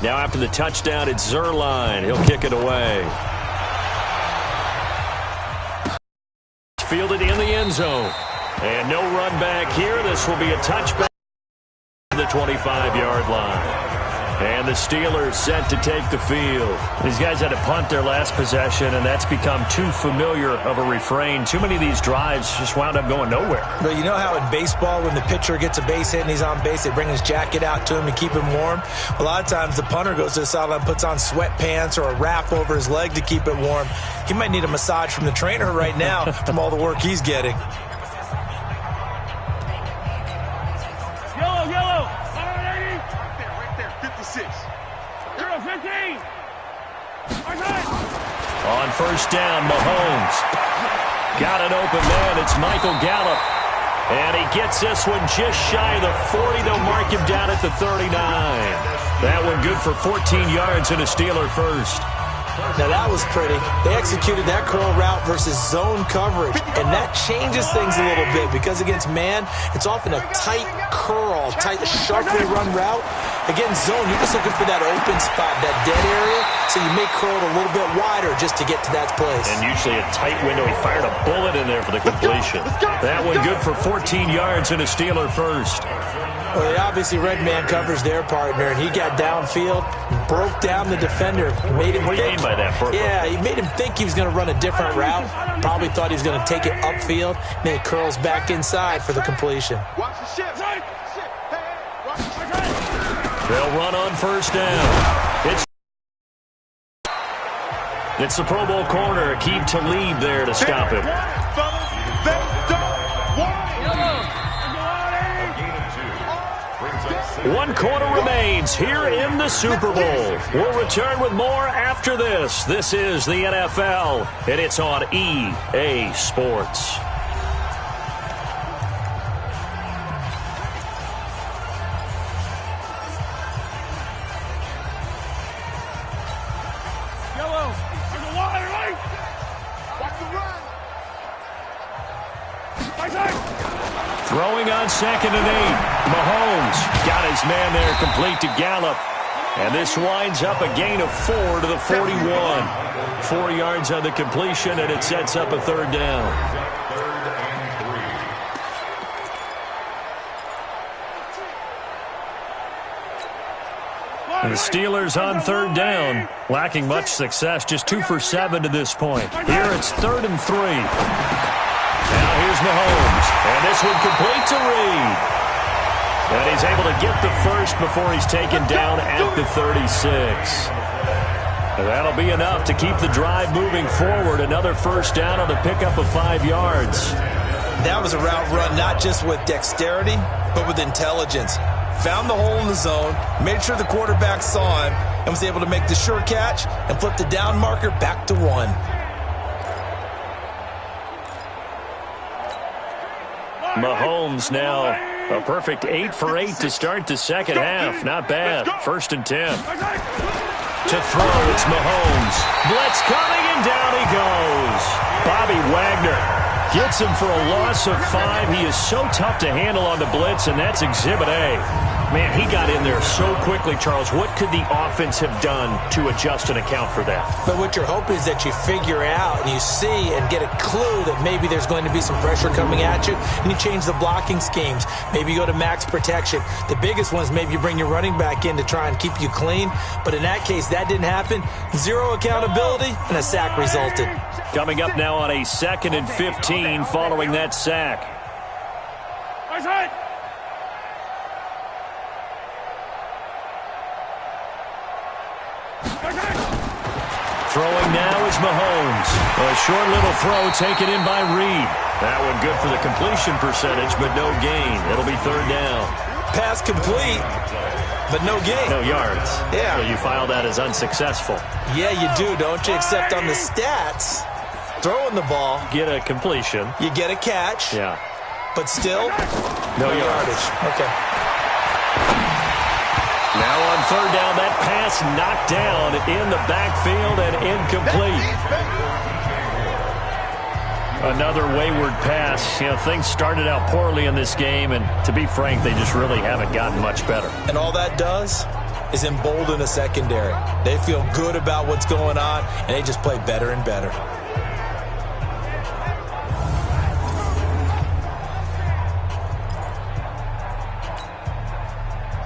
Now after the touchdown, it's Zerline. He'll kick it away. Fielded in the end zone. And no run back here. This will be a touchback to the 25-yard line. And the Steelers set to take the field. These guys had to punt their last possession, and that's become too familiar of a refrain. Too many of these drives just wound up going nowhere. But you know how in baseball, when the pitcher gets a base hit and he's on base, they bring his jacket out to him to keep him warm? A lot of times the punter goes to the sideline, puts on sweatpants or a wrap over his leg to keep it warm. He might need a massage from the trainer right now from all the work he's getting. On first down, Mahomes. Got an open man. It's Michael Gallup. And he gets this one just shy of the 40. They'll mark him down at the 39. That one good for 14 yards and a Steeler first. Now that was pretty. They executed that curl route versus zone coverage, and that changes things a little bit because against man, it's often a tight curl, tight, sharply run route. Against zone, you're just looking for that open spot, that dead area, so you may curl it a little bit wider just to get to that place. And usually a tight window. He fired a bullet in there for the completion. That one good for 14 yards and a Steeler first. Well, they obviously read man coverage their partner, and he got downfield, broke down the defender, made him What do you mean by that? Yeah, he made him think he was going to run a different route. Probably thought he was going to take it upfield, and then it curls back inside for the completion. They'll run on first down. It's the Pro Bowl corner, Aqib Talib there to stop him. One quarter remains here in the Super Bowl. We'll return with more after this. This is the NFL, and it's on EA Sports. Throwing on 2nd and 8. Mahomes got his man there complete to Gallup. And this winds up a gain of 4 to the 41. 4 yards on the completion, and it sets up a third down. And the Steelers on third down, lacking much success, just 2 for 7 to this point. Here it's 3rd and 3. Now here's Mahomes, and this one complete to Reed. And he's able to get the first before he's taken down at the 36. And that'll be enough to keep the drive moving forward. Another first down on the pickup of 5 yards. That was a route run not just with dexterity, but with intelligence. Found the hole in the zone, made sure the quarterback saw him, and was able to make the sure catch and flip the down marker back to 1. Mahomes now a perfect 8 for 8 to start the second half. Not bad. 1st and 10. To throw, it's Mahomes. Blitz coming, and down he goes. Bobby Wagner gets him for a loss of 5. He is so tough to handle on the blitz, and that's Exhibit A. Man, he got in there so quickly, Charles. What could the offense have done to adjust and account for that? But what you're hoping is that you figure out and you see and get a clue that maybe there's going to be some pressure coming at you, and you change the blocking schemes. Maybe you go to max protection. The biggest one is maybe you bring your running back in to try and keep you clean. But in that case, that didn't happen. 0 accountability, and a sack resulted. Coming up now on a 2nd and 15 following that sack. Throwing now is Mahomes. A short little throw taken in by Reed. That one good for the completion percentage, but no gain. It'll be 3rd down. Pass complete, but no gain. No yards. Yeah. So you file that as unsuccessful. Yeah, you do, don't you? Except on the stats, throwing the ball. Get a completion. You get a catch. Yeah. But still, no yardage. Okay. Now on 3rd down, that pass knocked down in the backfield and incomplete. Another wayward pass. You know, things started out poorly in this game, and to be frank, they just really haven't gotten much better. And all that does, is embolden a secondary. They feel good about what's going on, and they just play better and better.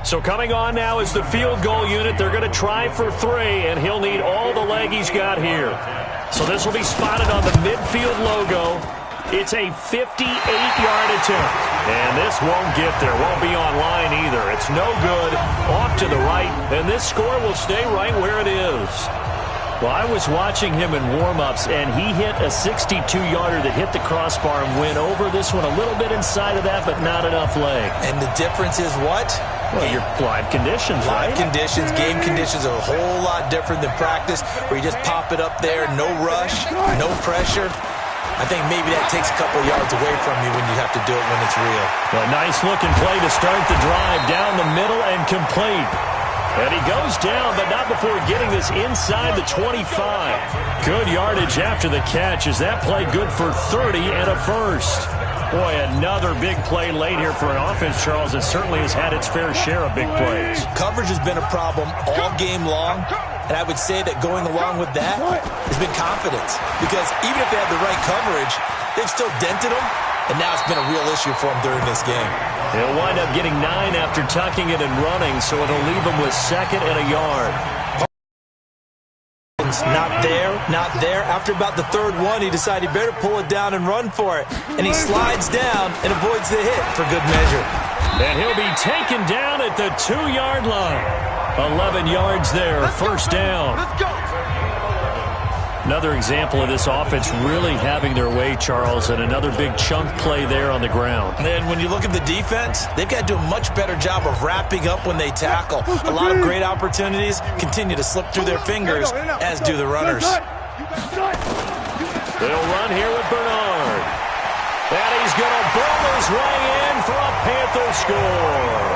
So coming on now is the field goal unit. They're going to try for 3, and he'll need all the leg he's got here. So this will be spotted on the midfield logo. It's a 58-yard attempt. And this won't get there. Won't be online either. It's no good. Off to the right. And this score will stay right where it is. Well, I was watching him in warm-ups, and he hit a 62-yarder that hit the crossbar and went over. This one a little bit inside of that, but not enough leg. And the difference is what? Well, your live conditions, right? Live conditions, game conditions are a whole lot different than practice, where you just pop it up there, no rush, no pressure. I think maybe that takes a couple yards away from you when you have to do it when it's real. A nice-looking play to start the drive. Down the middle and complete. And he goes down, but not before getting this inside the 25. Good yardage after the catch as that play good for 30 and a first. Boy, another big play late here for an offense, Charles, that certainly has had its fair share of big plays. Coverage has been a problem all game long, and I would say that going along with that has been confidence. Because even if they had the right coverage, they've still dented them, and now it's been a real issue for them during this game. He'll wind up getting 9 after tucking it and running, so it'll leave him with 2nd and a yard. Not there, not there. After about the 3rd one, he decided he better pull it down and run for it. And he slides down and avoids the hit for good measure. And he'll be taken down at the 2-yard line. 11 yards there, first down. Let's go. Another example of this offense really having their way, Charles, and another big chunk play there on the ground. And when you look at the defense, they've got to do a much better job of wrapping up when they tackle. A lot of great opportunities continue to slip through their fingers, as do the runners. They'll run here with Bernard. And he's going to burn his way in for a Panther score.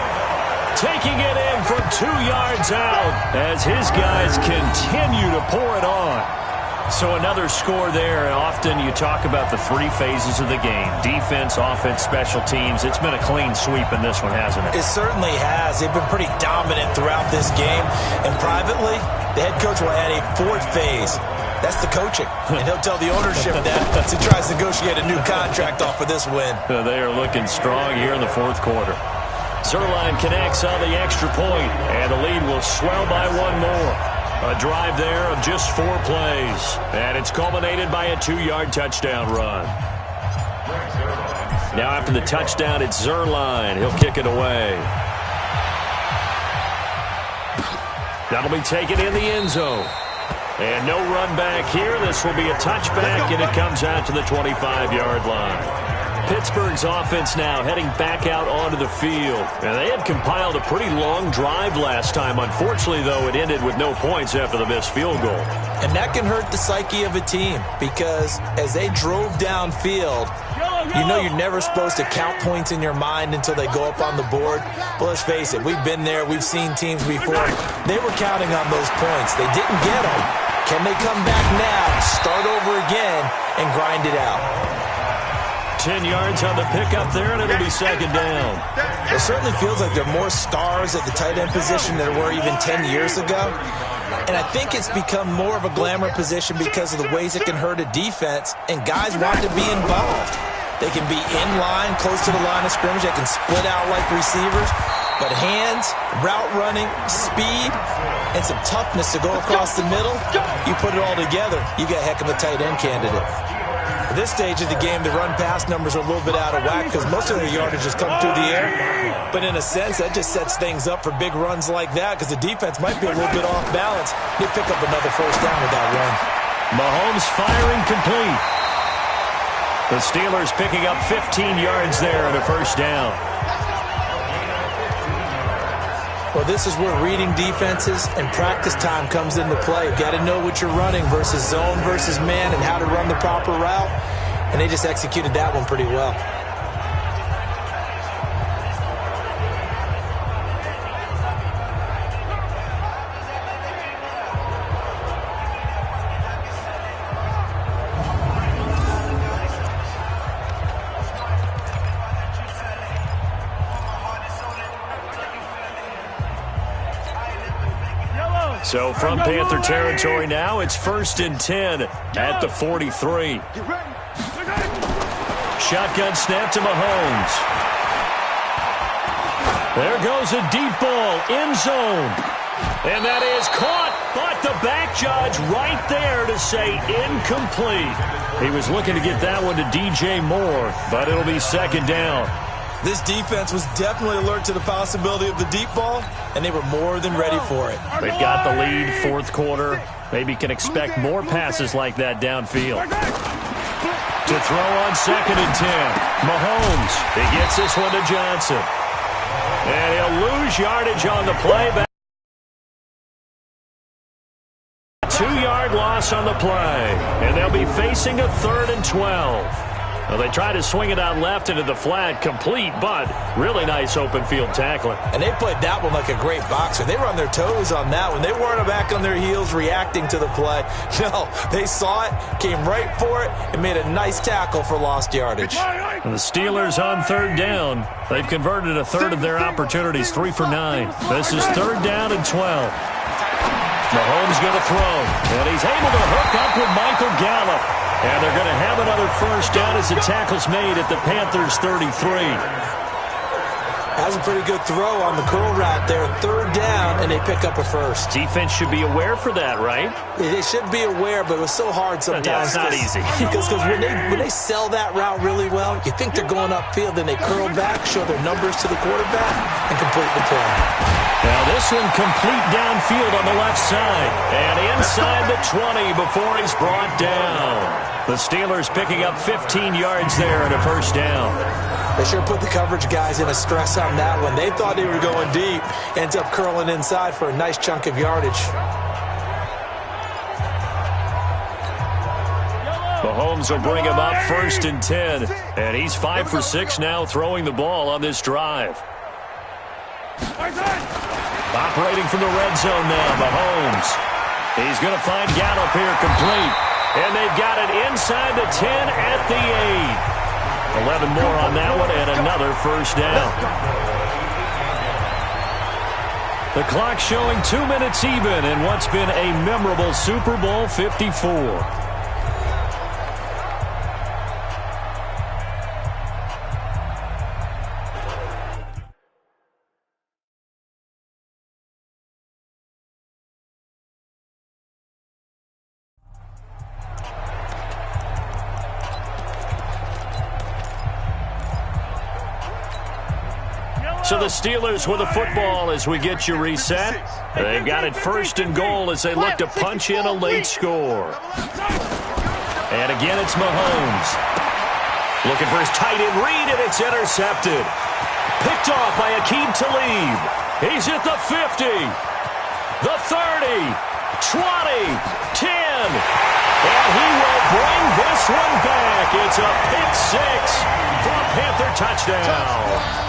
Taking it in from 2 yards out as his guys continue to pour it on. So another score there. Often you talk about the 3 phases of the game. Defense, offense, special teams. It's been a clean sweep in this one, hasn't it? It certainly has. They've been pretty dominant throughout this game. And privately, the head coach will add a 4th phase. That's the coaching. And he'll tell the ownership that as he tries to negotiate a new contract off of this win. They are looking strong here in the 4th quarter. Zerline connects on the extra point, and the lead will swell by 1 more. A drive there of just 4 plays. And it's culminated by a 2-yard touchdown run. Now after the touchdown, it's Zerline. He'll kick it away. That'll be taken in the end zone. And no run back here. This will be a touchback, and it comes out to the 25-yard line. Pittsburgh's offense now heading back out onto the field. And they had compiled a pretty long drive last time. Unfortunately, though, it ended with no points after the missed field goal. And that can hurt the psyche of a team because as they drove downfield, you know you're never supposed to count points in your mind until they go up on the board. Well, let's face it, we've been there. We've seen teams before. They were counting on those points. They didn't get them. Can they come back now, start over again, and grind it out? 10 yards on the pickup there, and it'll be 2nd down. It certainly feels like there are more stars at the tight end position than there were even 10 years ago. And I think it's become more of a glamour position because of the ways it can hurt a defense, and guys want to be involved. They can be in line, close to the line of scrimmage. They can split out like receivers. But hands, route running, speed, and some toughness to go across the middle, you put it all together, you got a heck of a tight end candidate. At this stage of the game, the run-pass numbers are a little bit out of whack because most of the yardage has come through the air. But in a sense, that just sets things up for big runs like that because the defense might be a little bit off balance. They pick up another first down with that run. Mahomes firing complete. The Steelers picking up 15 yards there and a first down. Well, this is where reading defenses and practice time comes into play. Got to know what you're running versus zone versus man and how to run the proper route. And they just executed that one pretty well. So from Panther territory now, it's 1st and 10 at the 43. Shotgun snap to Mahomes. There goes a deep ball, end zone. And that is caught, but the back judge right there to say incomplete. He was looking to get that one to DJ Moore, but it'll be 2nd down. This defense was definitely alert to the possibility of the deep ball, and they were more than ready for it. They've got the lead, 4th quarter. Maybe can expect more passes like that downfield. To throw on 2nd and 10. Mahomes, he gets this one to Johnson. And he'll lose yardage on the play. 2-yard loss on the play. And they'll be facing a 3rd and 12. Well, they try to swing it out left into the flat, complete, but really nice open field tackling. And they played that one like a great boxer. They were on their toes on that one. They weren't back on their heels reacting to the play. No, they saw it, came right for it, and made a nice tackle for lost yardage. And the Steelers on 3rd down. They've converted a 1/3 of their opportunities, 3 for 9. This is 3rd down and 12. Mahomes going to throw, and he's able to hook up with Michael Gallup. And they're going to have another 1st down as the tackle's made at the Panthers' 33. That was a pretty good throw on the curl route there. 3rd down, and they pick up a 1st. Defense should be aware for that, right? They should be aware, but it was so hard sometimes. Yeah, it's not easy. Because when they sell that route really well, you think they're going upfield, then they curl back, show their numbers to the quarterback, and complete the play. Now this one complete downfield on the left side. And inside the 20 before he's brought down. The Steelers picking up 15 yards there and a 1st down. They sure put the coverage guys in a stress on that one. They thought they were going deep. Ends up curling inside for a nice chunk of yardage. Mahomes will bring him up 1st and 10. And he's 5 for 6 now throwing the ball on this drive. Operating from the red zone now, Mahomes. He's going to find Gallup here complete. And they've got it inside the 10 at the 8. 11 more on that one and another 1st down. The clock showing 2 minutes even in what's been a memorable Super Bowl 54. So the Steelers with the football as we get you reset. They've got it 1st and goal as they look to punch in a late score. And again, it's Mahomes. Looking for his tight end read, and it's intercepted. Picked off by Aqib Talib. He's at the 50, the 30, 20, 10. And he will bring this one back. It's a pick 6 for a Panther touchdown.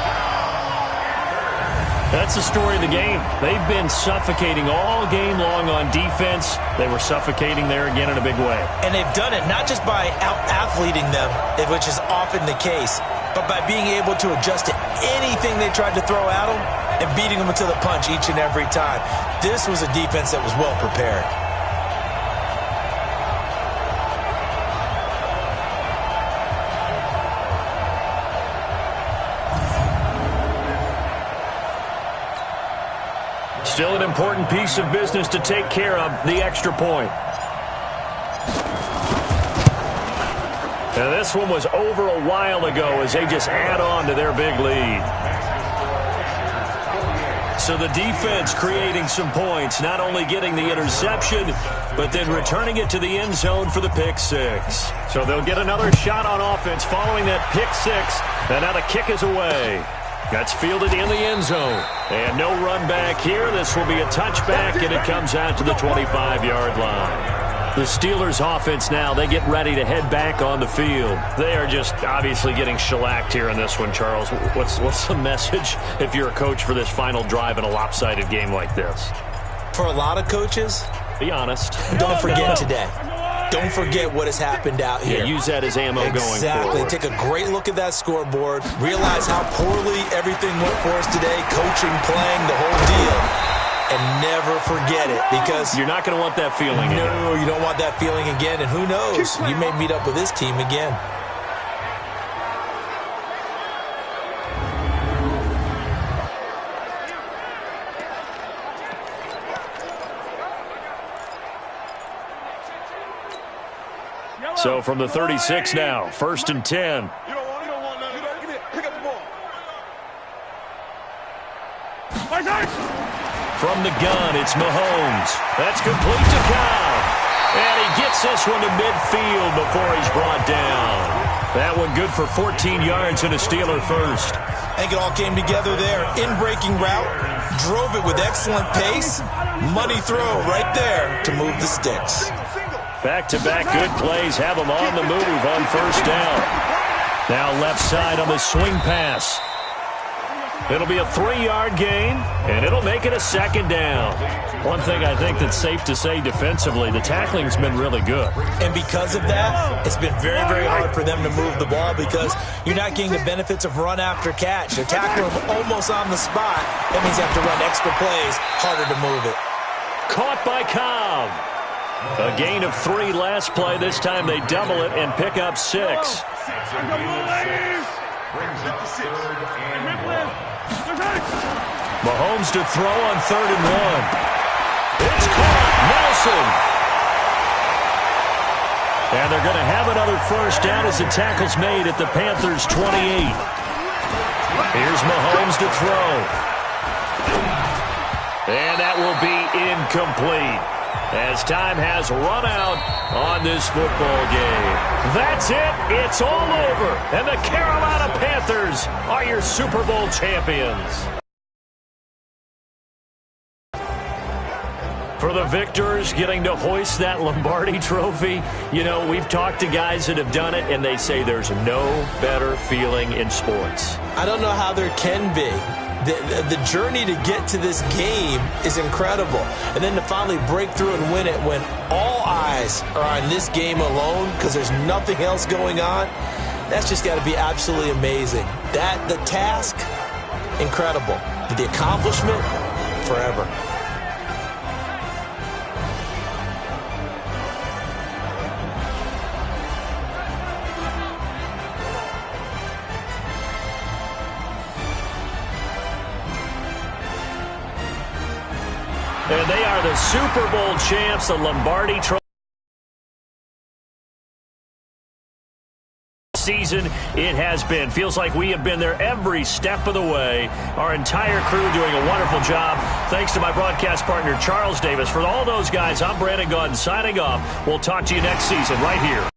That's the story of the game. They've been suffocating all game long on defense. They were suffocating there again in a big way. And they've done it not just by out-athleting them, which is often the case, but by being able to adjust to anything they tried to throw at them and beating them to the punch each and every time. This was a defense that was well prepared. Still an important piece of business to take care of, the extra point. And this one was over a while ago as they just add on to their big lead. So the defense creating some points, not only getting the interception, but then returning it to the end zone for the pick 6. So they'll get another shot on offense following that pick 6, and now the kick is away. That's fielded in the end zone. And no run back here. This will be a touchback, and it comes out to the 25-yard line. The Steelers offense now, they get ready to head back on the field. They are just obviously getting shellacked here in this one, Charles. What's the message if you're a coach for this final drive in a lopsided game like this? For a lot of coaches, be honest. Don't forget today. Don't forget what has happened out here. Yeah, use that as ammo going forward. Exactly. Take a great look at that scoreboard. Realize how poorly everything went for us today. Coaching, playing, the whole deal. and never forget it, because you're not going to want that feeling again. No, you don't want that feeling again, and who knows? You may meet up with this team again. So from the 36 now, 1st and 10. From the gun, it's Mahomes. That's complete to Cobb. And he gets this one to midfield before he's brought down. That one good for 14 yards and a Steeler first. I think it all came together there. In-breaking route, drove it with excellent pace. Money throw right there to move the sticks. Back-to-back good plays have him on the move on 1st down. Now left side on the swing pass. It'll be a 3-yard gain, and it'll make it a 2nd down. One thing I think that's safe to say defensively, the tackling's been really good. And because of that, it's been very, very hard for them to move the ball, because you're not getting the benefits of run after catch. They're tackling them almost on the spot. That means you have to run extra plays, harder to move it. Caught by Cobb. A gain of 3 last play. This time they double it and pick up 6. Mahomes to throw on 3rd and 1. It's caught. Nelson. And they're going to have another 1st down as the tackle's made at the Panthers' 28. Here's Mahomes to throw. And that will be incomplete, as time has run out on this football game. That's it. It's all over. And the Carolina Panthers are your Super Bowl champions. For the victors, getting to hoist that Lombardi trophy, you know, we've talked to guys that have done it, and they say there's no better feeling in sports. I don't know how there can be. The journey to get to this game is incredible. And then to finally break through and win it when all eyes are on this game alone because there's nothing else going on, that's just got to be absolutely amazing. The task, incredible. But the accomplishment, forever. And they are the Super Bowl champs, the Lombardi trophy. Season it has been. Feels like we have been there every step of the way. Our entire crew doing a wonderful job. Thanks to my broadcast partner, Charles Davis. For all those guys, I'm Brandon Gaudin signing off. We'll talk to you next season right here